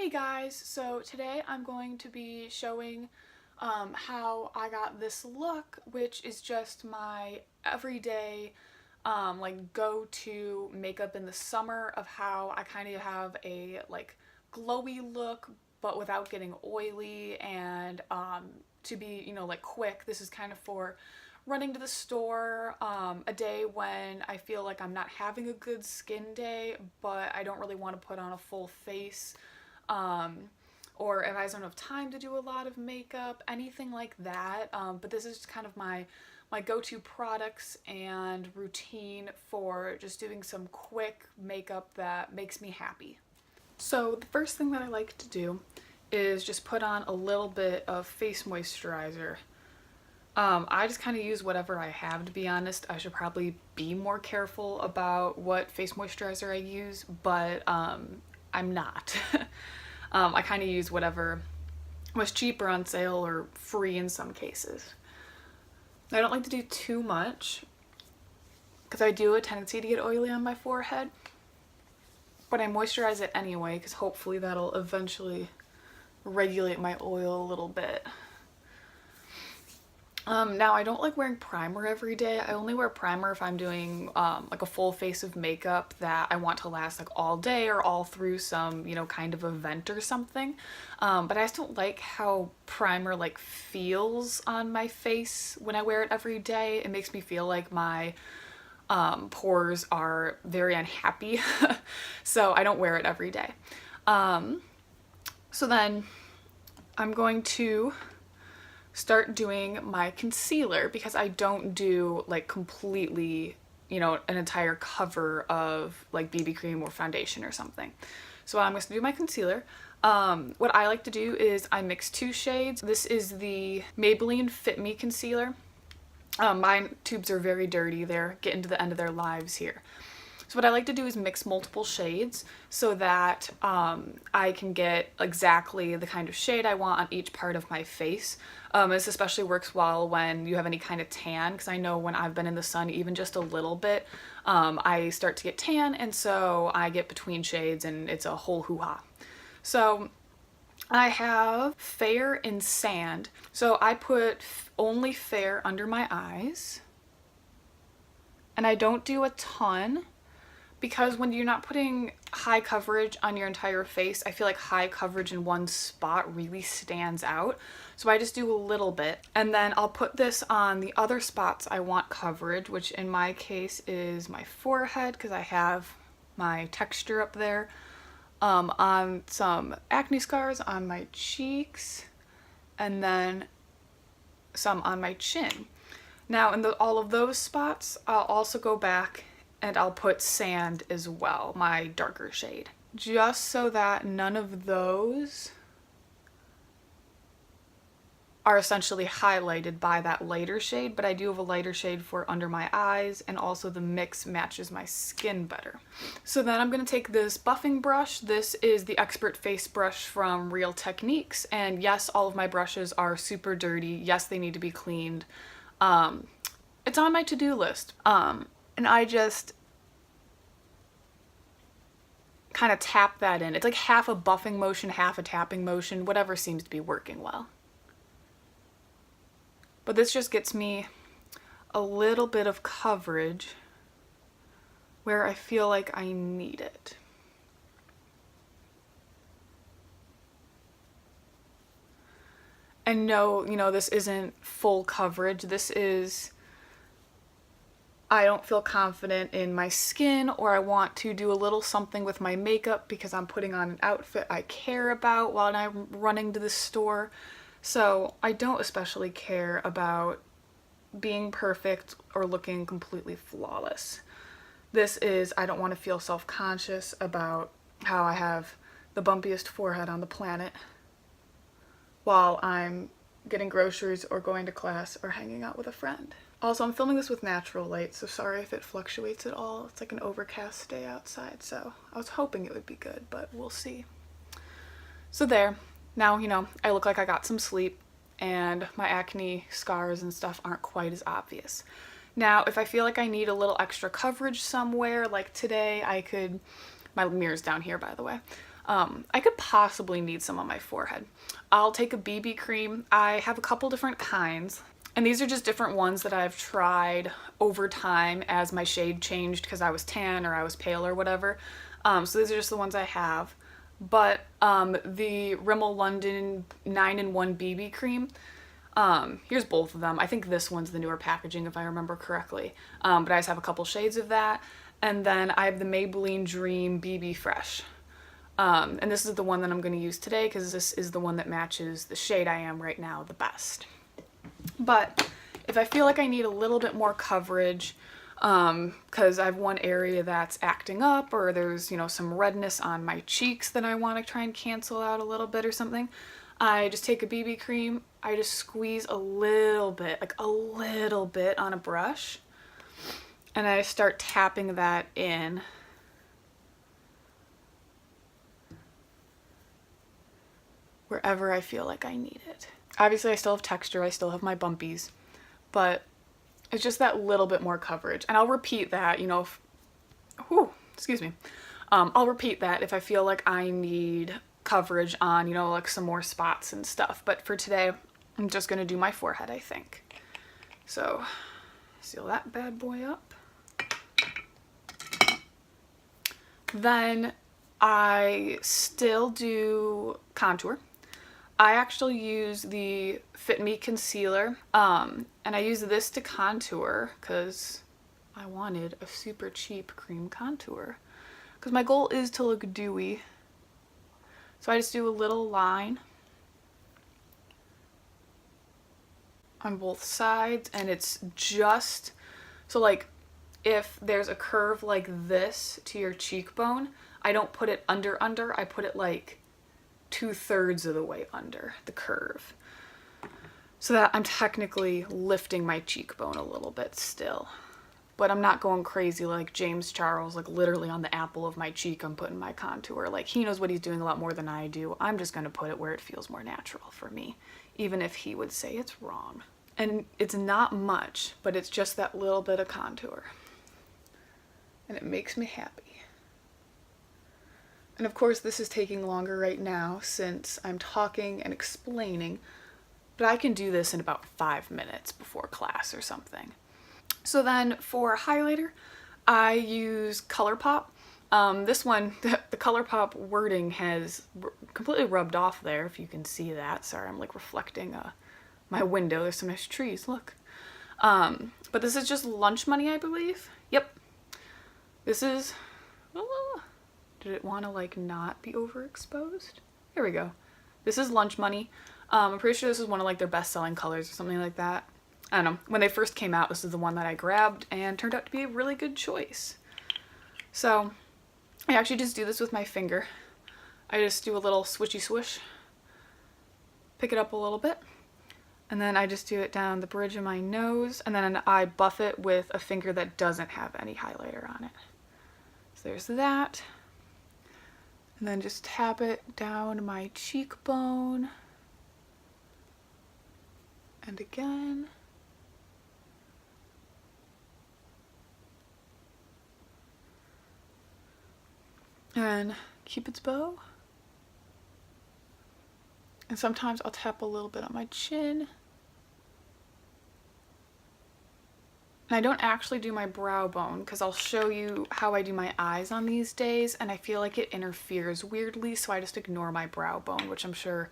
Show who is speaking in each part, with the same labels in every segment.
Speaker 1: Hey guys, so today I'm going to be showing how I got this look, which is just my everyday like go-to makeup in the summer of how I kind of have a like glowy look but without getting oily and to be, like quick. This is kind of for running to the store, a day when I feel like I'm not having a good skin day, but I don't really want to put on a full face, um, or if I don't have time to do a lot of makeup, anything like that. But this is just kind of my go-to products and routine for just doing some quick makeup that makes me happy. So the first thing that I like to do is just put on a little bit of face moisturizer. I just kind of use whatever I have, to be honest. I should probably be more careful about what face moisturizer I use, but I'm not. I kind of use whatever was cheaper on sale or free in some cases. I don't like to do too much because I do have a tendency to get oily on my forehead, but I moisturize it anyway because hopefully that'll eventually regulate my oil a little bit. Now I don't like wearing primer every day. I only wear primer if I'm doing like a full face of makeup that I want to last like all day or all through some, kind of event or something. But I just don't like how primer like feels on my face when I wear it every day. It makes me feel like my pores are very unhappy. So I don't wear it every day. So then I'm going to start doing my concealer because I don't do like completely, an entire cover of like BB cream or foundation or something. So I'm going to do my concealer. What I like to do is I mix two shades. This is the Maybelline Fit Me concealer. My tubes are very dirty. They're getting to the end of their lives here. So what I like to do is mix multiple shades so that I can get exactly the kind of shade I want on each part of my face. This especially works well when you have any kind of tan, because I know when I've been in the sun even just a little bit, I start to get tan, and so I get between shades and it's a whole hoo-ha. So I have Fair and Sand. So I put only Fair under my eyes, and I don't do a ton, because when you're not putting high coverage on your entire face, I feel like high coverage in one spot really stands out. So I just do a little bit, and then I'll put this on the other spots I want coverage, which in my case is my forehead because I have my texture up there, on some acne scars on my cheeks, and then some on my chin. Now in all of those spots, I'll also go back and I'll put Sand as well, my darker shade, just so that none of those are essentially highlighted by that lighter shade, but I do have a lighter shade for under my eyes, and also the mix matches my skin better. So then I'm going to take this buffing brush. This is the Expert Face Brush from Real Techniques, and yes, all of my brushes are super dirty. Yes, they need to be cleaned. It's on my to-do list. And I just kind of tap that in. It's like half a buffing motion, half a tapping motion, whatever seems to be working well. But this just gets me a little bit of coverage where I feel like I need it. And no, this isn't full coverage. This is, I don't feel confident in my skin, or I want to do a little something with my makeup because I'm putting on an outfit I care about while I'm running to the store. So I don't especially care about being perfect or looking completely flawless. This is, I don't want to feel self-conscious about how I have the bumpiest forehead on the planet while I'm getting groceries or going to class or hanging out with a friend. Also, I'm filming this with natural light, so sorry if it fluctuates at all. It's like an overcast day outside, so I was hoping it would be good, but we'll see. So there. Now, I look like I got some sleep, and my acne scars and stuff aren't quite as obvious. Now, if I feel like I need a little extra coverage somewhere, like today, I could, my mirror's down here, by the way. I could possibly need some on my forehead. I'll take a BB cream. I have a couple different kinds. And these are just different ones that I've tried over time as my shade changed because I was tan or I was pale or whatever. So these are just the ones I have. But the Rimmel London 9-in-1 BB cream, here's both of them. I think this one's the newer packaging if I remember correctly. But I just have a couple shades of that. And then I have the Maybelline Dream BB Fresh. And this is the one that I'm going to use today because this is the one that matches the shade I am right now the best. But if I feel like I need a little bit more coverage, because I have one area that's acting up or there's, you know, some redness on my cheeks that I want to try and cancel out a little bit or something, I just take a BB cream, I just squeeze a little bit, like a little bit on a brush, and I start tapping that in. Wherever I feel like I need it. Obviously I still have texture, I still have my bumpies, but it's just that little bit more coverage. And I'll repeat that, you know, excuse me. I'll repeat that if I feel like I need coverage on, you know, like some more spots and stuff. But for today, I'm just gonna do my forehead, I think. So, seal that bad boy up. Then I still do contour. I actually use the Fit Me concealer, and I use this to contour because I wanted a super cheap cream contour because my goal is to look dewy. So I just do a little line on both sides, and it's just, so like if there's a curve like this to your cheekbone, I don't put it under, I put it like 2/3 of the way under the curve, so that I'm technically lifting my cheekbone a little bit still, but I'm not going crazy like James Charles, like literally on the apple of my cheek I'm putting my contour. Like, he knows what he's doing a lot more than I do. I'm just gonna put it where it feels more natural for me, even if he would say it's wrong. And it's not much, but it's just that little bit of contour, and it makes me happy. And of course this is taking longer right now since I'm talking and explaining, but I can do this in about 5 minutes before class or something. So then for highlighter, I use ColourPop. This one, the ColourPop wording has completely rubbed off there, if you can see that. Sorry, I'm like reflecting my window. There's some nice trees, look. But this is just Lunch Money, I believe. Yep. This is... did it want to like not be overexposed? Here we go. This is Lunch Money. I'm pretty sure this is one of like their best-selling colors or something like that. I don't know. When they first came out, this is the one that I grabbed and turned out to be a really good choice. So I actually just do this with my finger. I just do a little swishy swish, pick it up a little bit, and then I just do it down the bridge of my nose, and then I buff it with a finger that doesn't have any highlighter on it. So there's that. And then just tap it down my cheekbone. And again. And Cupid's bow. And sometimes I'll tap a little bit on my chin. And I don't actually do my brow bone because I'll show you how I do my eyes on these days, and I feel like it interferes weirdly, so I just ignore my brow bone, which I'm sure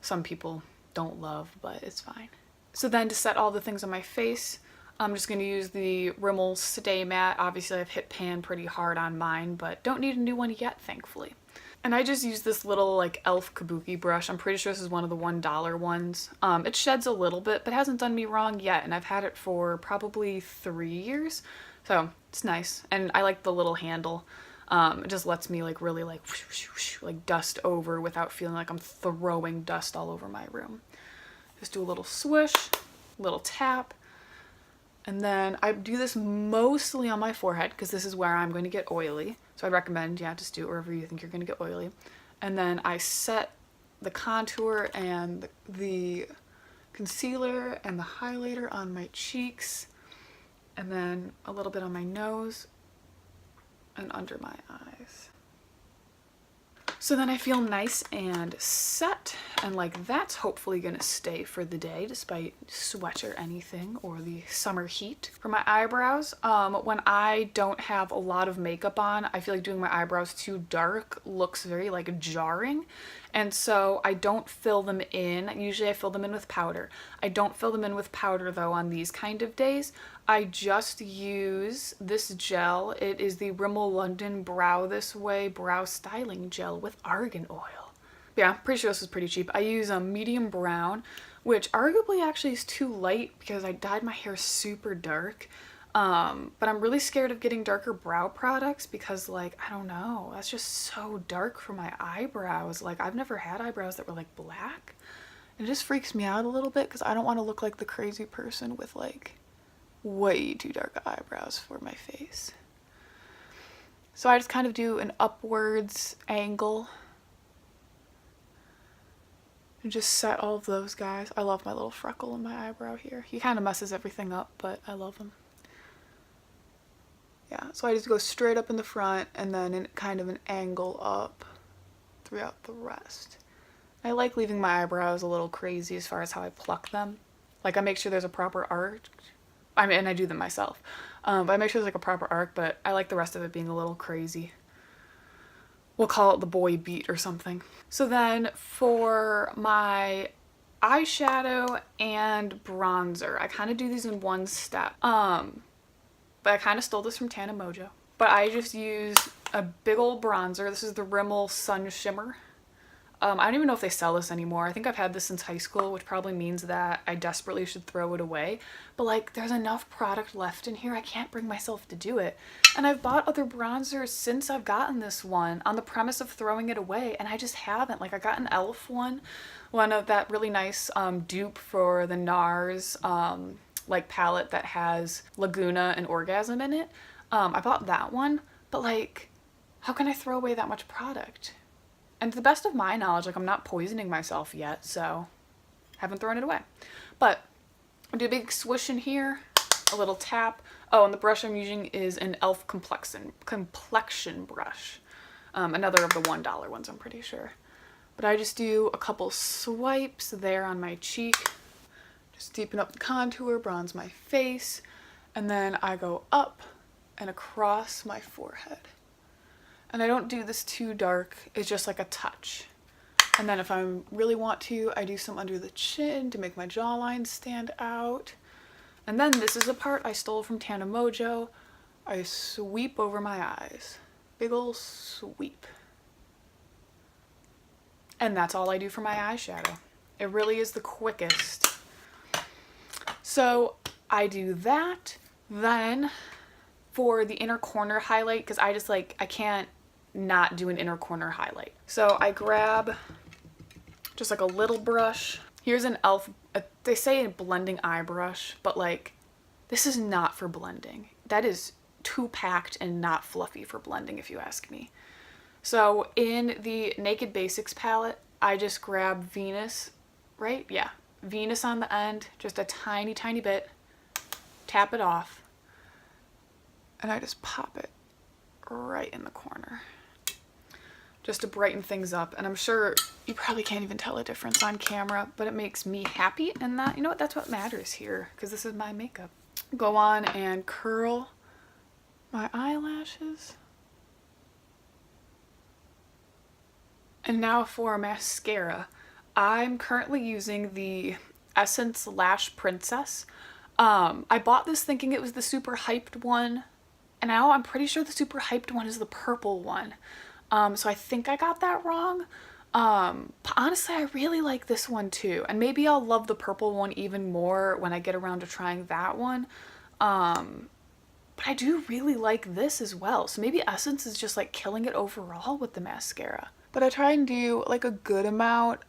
Speaker 1: some people don't love, but it's fine. So then to set all the things on my face, I'm just going to use the Rimmel Stay Matte. Obviously I've hit pan pretty hard on mine, but don't need a new one yet, thankfully. And I just use this little like e.l.f. kabuki brush. I'm pretty sure this is one of the $1 ones. It sheds a little bit, but hasn't done me wrong yet, and I've had it for probably 3 years. So it's nice, and I like the little handle. It just lets me like really like whoosh, whoosh, whoosh, like dust over without feeling like I'm throwing dust all over my room. Just do a little swish, little tap, and then I do this mostly on my forehead because this is where I'm going to get oily. So I recommend, yeah, just do it wherever you think you're going to get oily. And then I set the contour and the concealer and the highlighter on my cheeks, and then a little bit on my nose and under my eyes. So then I feel nice and set, and like that's hopefully gonna stay for the day despite sweat or anything or the summer heat. For my eyebrows, when I don't have a lot of makeup on, I feel like doing my eyebrows too dark looks very like jarring, and so I don't fill them in. Usually I fill them in with powder. I don't fill them in with powder though on these kind of days. I just use this gel. It is the Rimmel London Brow This Way Brow Styling Gel with argan oil. Yeah, I'm pretty sure this is pretty cheap. I use a medium brown, which arguably actually is too light because I dyed my hair super dark. But I'm really scared of getting darker brow products because, like, I don't know, that's just so dark for my eyebrows. Like, I've never had eyebrows that were like black. It just freaks me out a little bit because I don't want to look like the crazy person with like way too dark eyebrows for my face. So I just kind of do an upwards angle and just set all of those guys. I love my little freckle in my eyebrow here. He kind of messes everything up, but I love him. Yeah, so I just go straight up in the front and then in kind of an angle up throughout the rest. I like leaving my eyebrows a little crazy as far as how I pluck them. Like, I make sure there's a proper arc. I mean, and I do them myself. But I make sure there's like a proper arc, but I like the rest of it being a little crazy. We'll call it the boy beat or something. So then for my eyeshadow and bronzer, I kind of do these in one step. But I kind of stole this from Tana Mojo. But I just use a big old bronzer. This is the Rimmel Sun Shimmer. I don't even know if they sell this anymore. I think I've had this since high school, which probably means that I desperately should throw it away. But like, there's enough product left in here, I can't bring myself to do it. And I've bought other bronzers since I've gotten this one on the premise of throwing it away, and I just haven't. Like, I got an e.l.f. one of that really nice dupe for the NARS like palette that has Laguna and Orgasm in it. I bought that one, but like, how can I throw away that much product? And to the best of my knowledge, like, I'm not poisoning myself yet, so haven't thrown it away. But I do a big swish in here, a little tap. Oh, and the brush I'm using is an e.l.f. complexion brush. Another of the $1 ones, I'm pretty sure. But I just do a couple swipes there on my cheek. Just deepen up the contour, bronze my face, and then I go up and across my forehead. And I don't do this too dark, it's just like a touch. And then if I really want to, I do some under the chin to make my jawline stand out. And then this is a part I stole from Tana Mojo. I sweep over my eyes. Big ol' sweep. And that's all I do for my eyeshadow. It really is the quickest. So I do that. Then for the inner corner highlight, because I just like, I can't not do an inner corner highlight. So I grab just like a little brush. Here's an e.l.f. They say a blending eye brush, but like, this is not for blending. That is too packed and not fluffy for blending, if you ask me. So in the Naked Basics palette, I just grab Venus, right? Yeah, Venus on the end, just a tiny, tiny bit, tap it off, and I just pop it right in the corner just to brighten things up. And I'm sure you probably can't even tell a difference on camera, but it makes me happy, and that, you know what, that's what matters here, because this is my makeup. Go on and curl my eyelashes. And now for mascara. I'm currently using the Essence Lash Princess. I bought this thinking it was the super hyped one, and now I'm pretty sure the super hyped one is the purple one. So I think I got that wrong. But honestly, I really like this one too. And maybe I'll love the purple one even more when I get around to trying that one. But I do really like this as well. So maybe Essence is just like killing it overall with the mascara. But I try and do like a good amount.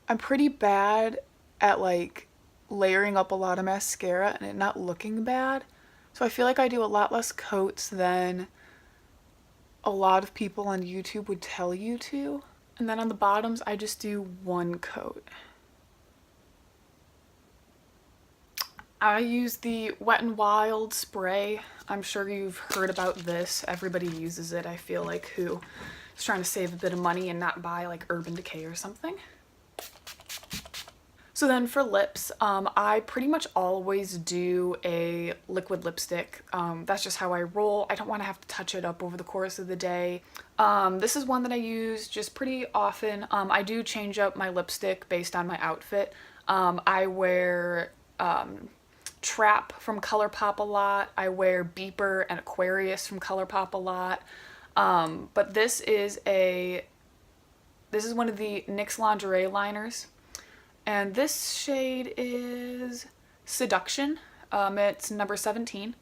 Speaker 1: I'm pretty bad at like layering up a lot of mascara and it not looking bad. So I feel like I do a lot less coats than a lot of people on YouTube would tell you to. And then on the bottoms, I just do one coat. I use the Wet n Wild spray. I'm sure you've heard about this. Everybody uses it, I feel like, who Just trying to save a bit of money and not buy like Urban Decay or something. So then for lips, I pretty much always do a liquid lipstick. That's just how I roll. I don't want to have to touch it up over the course of the day. This is one that I use just pretty often. I do change up my lipstick based on my outfit. I wear Trap from ColourPop a lot. I wear Beeper and Aquarius from ColourPop a lot. But this is one of the NYX lingerie liners. And this shade is Seduction. It's number 17.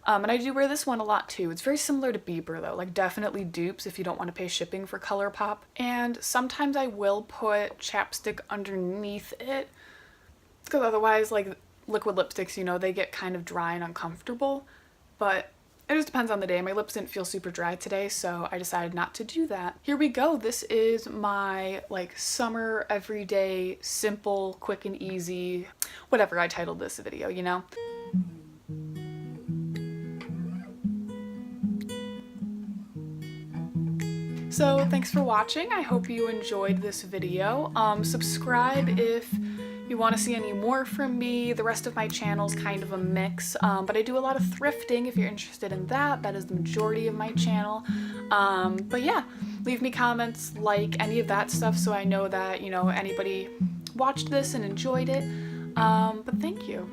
Speaker 1: And I do wear this one a lot too. It's very similar to Bieber though, like definitely dupes if you don't want to pay shipping for ColourPop. And sometimes I will put chapstick underneath it, because otherwise like liquid lipsticks, you know, they get kind of dry and uncomfortable. But it just depends on the day. My lips didn't feel super dry today, so I decided not to do that. Here we go. This is my like summer, everyday, simple, quick and easy, whatever I titled this video, you know? So thanks for watching. I hope you enjoyed this video. Subscribe if you want to see any more from me. The rest of my channel's kind of a mix, but I do a lot of thrifting if you're interested in that. That is the majority of my channel. But yeah, leave me comments, like any of that stuff, so I know that, you know, anybody watched this and enjoyed it. But thank you.